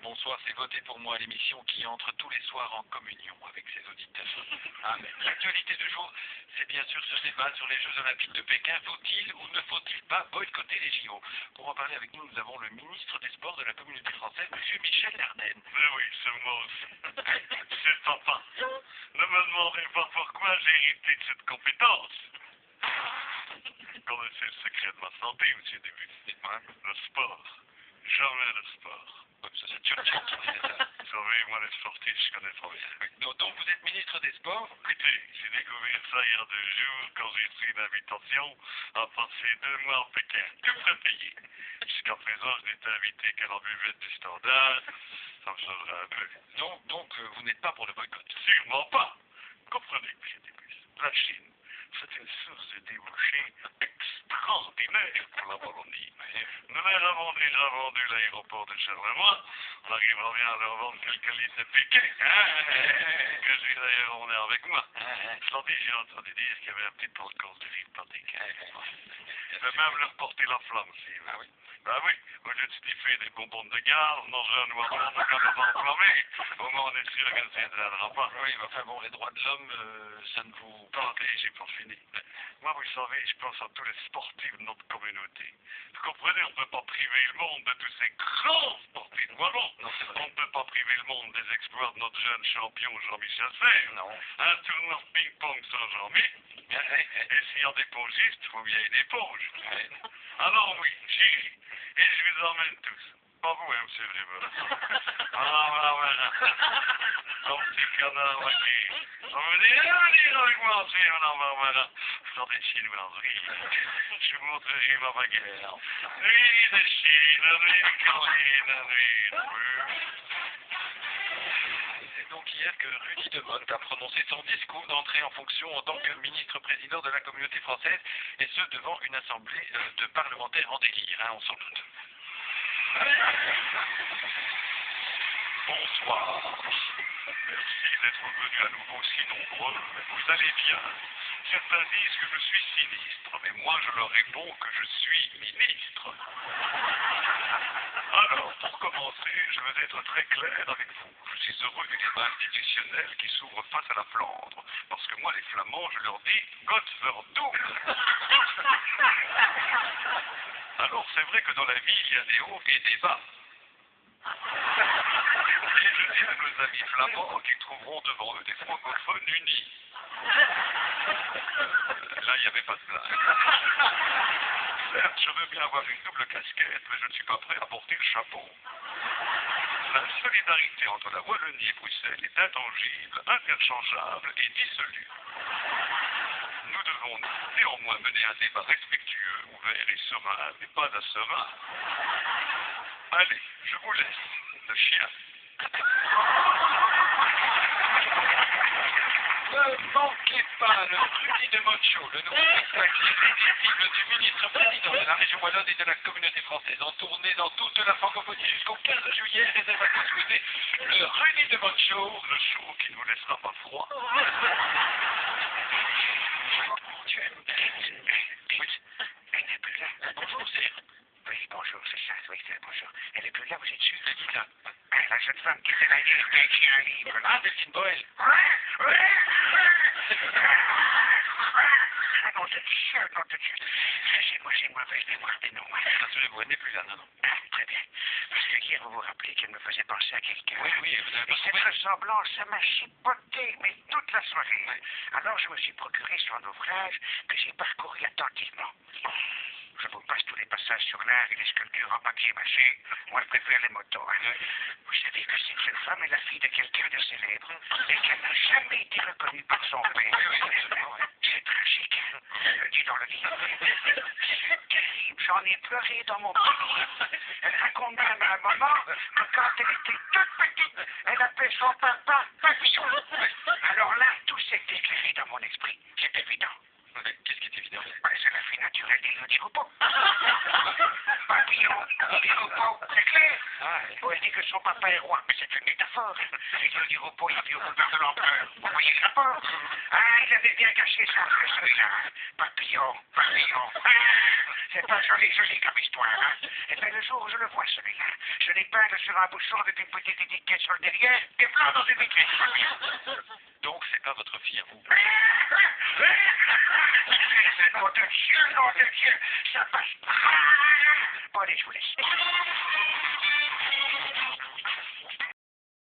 bonsoir, c'est Votez pour moi, l'émission qui entre tous les soirs en communion avec ses auditeurs. Hein, l'actualité du jour, c'est bien sûr ce débat sur les Jeux Olympiques de Pékin. Faut-il ou ne faut-il pas boycotter les JO? Pour en parler avec nous, nous avons le ministre des Sports de la Communauté française, M. Michel Lardenne. Oui, c'est moi aussi. C'est papa. Ne me demandez pas pourquoi j'ai hérité de cette compétence. Vous connaissez le secret de ma santé, monsieur Début. Dites-moi. Le sport. Jamais le sport. Ça, c'est Churchill qui disait ça. Vous savez, moi, les sportifs, je connais pas bien. Donc vous êtes ministre des Sports? Écoutez, j'ai découvert ça il y a 2 jours quand j'ai pris une invitation à passer 2 mois en Pékin. Tout frais payé. Jusqu'à présent, je n'étais invité qu'à la buvette du Standard. Ça me changerait un peu. Donc vous n'êtes pas pour le boycott? Sûrement pas. Comprenez, monsieur Débus. La Chine, c'est une source de débouchés extraordinaire pour la Wallonie. Nous leur avons déjà vendu l'aéroport de Charleroi. On arrivera bien à leur vendre quelques litres de Pékin. Que je vais d'ailleurs emmener avec moi. Cela dit, j'ai entendu dire qu'il y avait un petit concours de sympathique. Je vais même leur porter la flamme, si vous. Ah oui? Ben oui, au lieu de sniffer des bonbons de gare, manger un noir blanc quand on va enflammer, au moins on est sûr que ça ne viendra pas. Oui, enfin bon, les droits de l'homme, ça ne vous... Attendez, j'ai pas fini. Moi, vous savez, je pense à tous les sportifs de notre communauté. Vous comprenez, on ne peut pas priver le monde de tous ces grands sportifs wallons. Non, c'est vrai. On ne peut pas priver le monde des exploits de notre jeune champion Jean-Michel Serre. Non. Un tournoi de ping-pong sans Jean-Mi. Et s'il y a des pongistes, il faut bien une éponge. Alors oui, j'irai. Et je vous emmène tous. Pas vous, hein, monsieur Vribel. Voilà. Ton petit canard maquillé. On me dit, allez avec moi, monsieur, madame Barbara. Attendez, chinoiserie. Je vous montrerai ma baguette. Nuit de Chine, nuit de Caroline, nuit de... C'est donc hier que Rudy Demotte a prononcé son discours d'entrée en fonction en tant que ministre-président de la Communauté française, et ce devant une assemblée de parlementaires en délire, hein, on s'en doute. Bonsoir. Merci d'être venus à nouveau si nombreux. Vous allez bien. Certains disent que je suis sinistre, mais moi je leur réponds que je suis ministre. Alors, pour commencer, je veux être très clair avec vous. Je suis heureux du débat institutionnel qui s'ouvre face à la Flandre. Parce que moi, les Flamands, je leur dis « Godverdomme ». Alors, c'est vrai que dans la vie, il y a des hauts et des bas. Et je dis à nos amis flamands qu'ils trouveront devant eux des francophones unis. Là, il n'y avait pas de blague. Certes, je veux bien avoir une double casquette, mais je ne suis pas prêt à porter le chapeau. La solidarité entre la Wallonie et Bruxelles est intangible, interchangeable et dissolue. Nous devons néanmoins mener un débat respectueux, ouvert et serein, mais pas à serein. Allez, je vous laisse, le chien. Ne manquez pas le Rudy Demotte Show, le nouveau spectacle irrésistible du ministre-président de la région wallonne et de la communauté française, en tournée dans toute la francophonie jusqu'au 15 juillet, réserve à consulter le Rudy Demotte Show. Le show qui ne vous laissera pas froid. Mon Dieu. Oui. Elle n'est plus là. Bonjour, c'est... Oui, bonjour, c'est ça, oui, c'est bonjour. Elle n'est plus là, vous êtes sûr? Elle dit là. La jeune femme qui fait la lire, qui a écrit un livre. Là. Ah, Delphine Boel. Ah non, c'est sûr, non, c'est sûr. J'ai une mauvaise mémoire des noms. Rassurez-vous, elle n'est plus là, non, non. Ah, très bien. Parce que hier, vous vous rappelez qu'elle me faisait penser à quelqu'un. Oui, oui, vous avez pas trouvé. Cette ressemblance, ça m'a chipoté, mais toute la soirée. Oui. Alors, je me suis procuré son ouvrage que j'ai parcouru attentivement. Je vous passe tous les passages sur l'art et les sculptures en papier mâché. Moi, je préfère les motos. Hein. Vous savez que cette jeune femme est la fille de quelqu'un de célèbre et qu'elle n'a jamais été reconnue par son père. C'est tragique. Je le dis dans le livre. C'est terrible. J'en ai pleuré dans mon pays. Elle raconte même à un moment que quand elle était toute petite, elle appelait son papa Papillon. Alors là, tout s'est éclairé dans mon esprit. C'est évident. Qu'est-ce qui est évident? C'est la fille naturelle des loups du repos. Papillon C'est clair? On dit que son papa est roi, mais c'est une métaphore. Et que le Diropo, il a vu au boulevard de l'Empereur. Vous voyez le rapport? Il avait bien caché son jeu, celui-là. Papillon. C'est pas joli comme histoire, hein? Et bien, le jour où je le vois, celui-là, je l'ai peint sur un bouchon avec une petite étiquette sur le derrière et blanc dans une vitrine. Donc, c'est pas votre fille à vous. Nom de Dieu, ça passe pas. Bon, allez, je vous laisse.